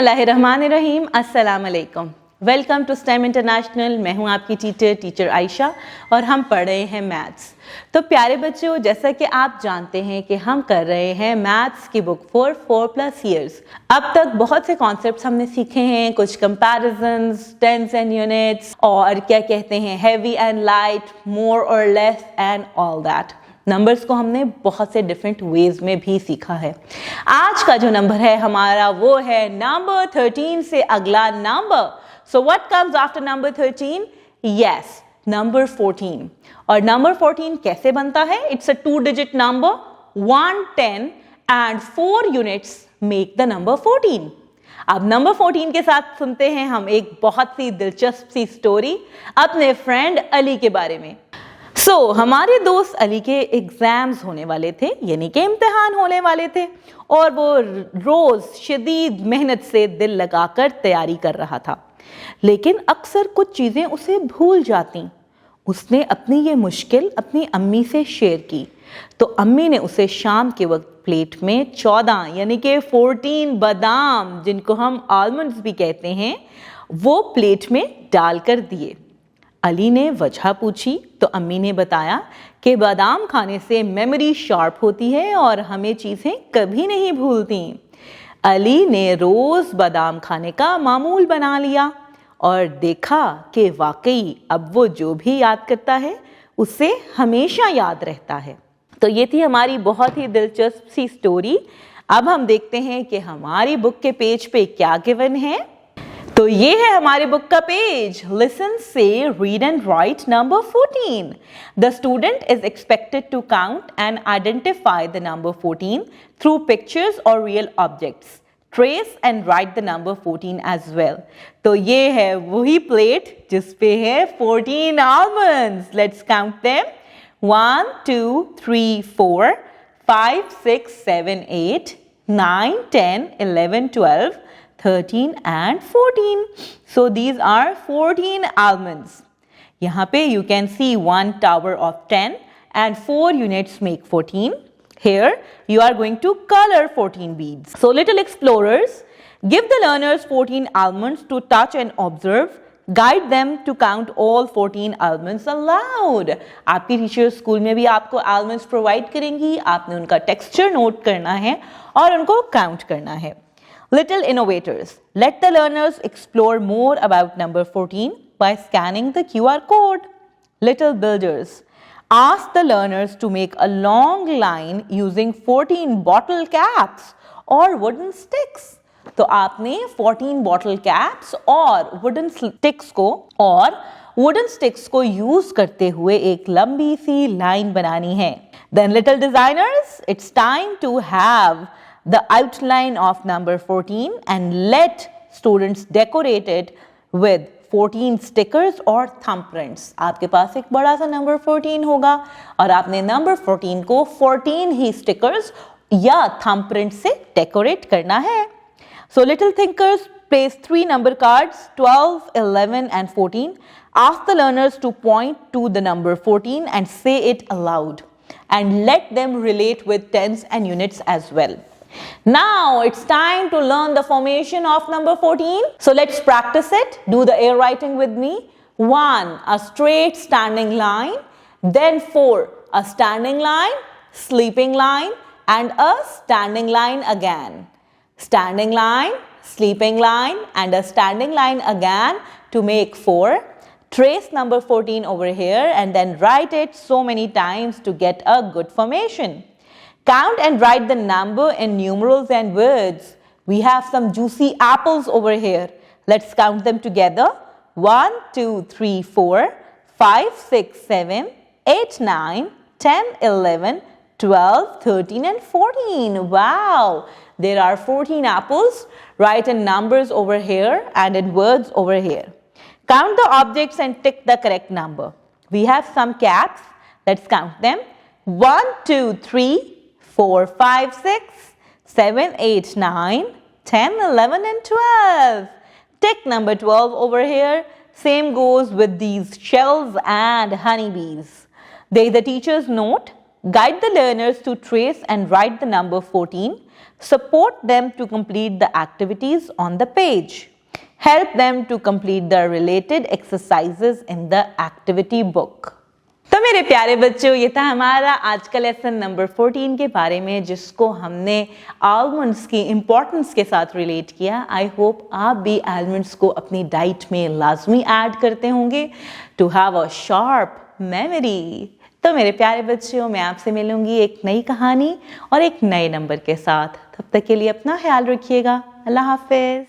बिस्मिल्लाहिर्रहमानिर्रहीम, अस्सलाम वालेकुम। Welcome to STEM International. मैं हूं आपकी टीचर आयशा और हम पढ़ रहे हैं मैथ्स। तो प्यारे बच्चों, जैसा कि आप जानते हैं कि हम कर रहे हैं मैथ्स की बुक फॉर 4+ ईयर्स। अब तक बहुत से कॉन्सेप्ट्स हमने सीखे हैं, कुछ कंपैरिजंस, टेंस एंड यूनिट्स, और क्या कहते हैं हैवी एंड लाइट, मोर और less and all that. Numbers को हमने बहुत से डिफरेंट वेज में भी सीखा है। आज का जो नंबर है हमारा वो है नंबर 13 से अगला number. So what comes after number 13? Yes, number 14। और नंबर 14 कैसे बनता है? It's a 2-digit number, 1, 10 and 4 units make the number 14। अब नंबर 14 के साथ सुनते हैं हम एक बहुत सी दिलचस्प सी स्टोरी अपने फ्रेंड अली के बारे में। हमारे दोस्त अली के एग्जाम्स होने वाले थे, यानी कि इम्तिहान होने वाले थे, और वो रोज शदीद मेहनत से दिल लगाकर तैयारी कर रहा था, लेकिन अक्सर कुछ चीजें उसे भूल जाती। उसने अपनी ये मुश्किल अपनी अम्मी से शेयर की, तो अम्मी ने उसे शाम के वक्त प्लेट में 14 यानी कि 14 बादाम, जिनको हम आलमंड्स भी कहते हैं, वो प्लेट में डालकर दिए। अली ने वजह पूछी तो अम्मी ने बताया कि बादाम खाने से मेमोरी शार्प होती है और हमें चीज़ें कभी नहीं भूलती। अली ने रोज़ बादाम खाने का मामूल बना लिया और देखा कि वाकई अब वो जो भी याद करता है उसे हमेशा याद रहता है। तो ये थी हमारी बहुत ही दिलचस्प सी स्टोरी। अब हम देखते हैं कि हमारी बुक के पेज पे क्या गिवन है। तो ये है हमारे बुक का page. Listen say read and write number 14। The student is expected to count and identify the number 14 through pictures और real objects. Trace and write the number 14 as well. तो ये है वही प्लेट जिस पे है 14 almonds. Let's count them. 1, 2, 3, 4, 5, 6, 7, 8, 9, 10, 11, 12, 13 and 14. So these are 14 almonds. यहाँ पे you can see one tower of 10 and 4 units make 14. Here you are going to color 14 beads. So little explorers, give the learners 14 almonds to touch and observe. Guide them to count all 14 almonds aloud. आपकी teacher school में भी आपको almonds provide करेंगी। आपने उनका texture note करना है और उनको काउंट करना है। Little innovators, let the learners explore more about number 14 by scanning the QR code. Little builders, ask the learners to make a long line using 14 bottle caps or wooden sticks. तो आपने 14 bottle caps और wooden sticks को use करते हुए एक लंबी सी line बनानी है। Then little designers, it's time to have the outline of number 14 and let students decorate it with 14 stickers or thumbprints. आपके पास एक बड़ा सा number 14 होगा और आपने number 14 को 14 ही stickers या thumbprint से decorate करना है। So little thinkers, place 3 number cards 12, 11 and 14. Ask the learners to point to the number 14 and say it aloud, and let them relate with tens and units as well. Now it's time to learn the formation of number 14. So let's practice it. Do the air writing with me. 1, a straight standing line. Then 4, a standing line, sleeping line, and a standing line again. Standing line, sleeping line, and a standing line again to make 4. Trace number 14 over here and then write it so many times to get a good formation. Count and write the number in numerals and words. We have some juicy apples over here. Let's count them together. 1, 2, 3, 4, 5, 6, 7, 8, 9, 10, 11, 12, 13 and 14. Wow! There are 14 apples. Write in numbers over here and in words over here. Count the objects and tick the correct number. We have some cats. Let's count them. 1, 2, 3, 4, 5, 6, 7, 8, 9, 10, 11 and 12. Tick number 12 over here. Same goes with these shells and honeybees. There is the teacher's note. Guide the learners to trace and write the number 14. Support them to complete the activities on the page. Help them to complete the related exercises in the activity book. तो मेरे प्यारे बच्चों, ये था हमारा आज का lesson number 14 के बारे में, जिसको हमने आलमंड्स की इम्पोर्टेंस के साथ रिलेट किया. आई होप आप भी आलमंड्स को अपनी डाइट में लाजमी ऐड करते होंगे to have a sharp memory. तो मेरे प्यारे बच्चों, मैं आपसे मिलूंगी एक नई कहानी और एक नए नंबर के साथ. तब तक के लिए अपना ख्याल रखिएगा. अल्लाह हाफिज.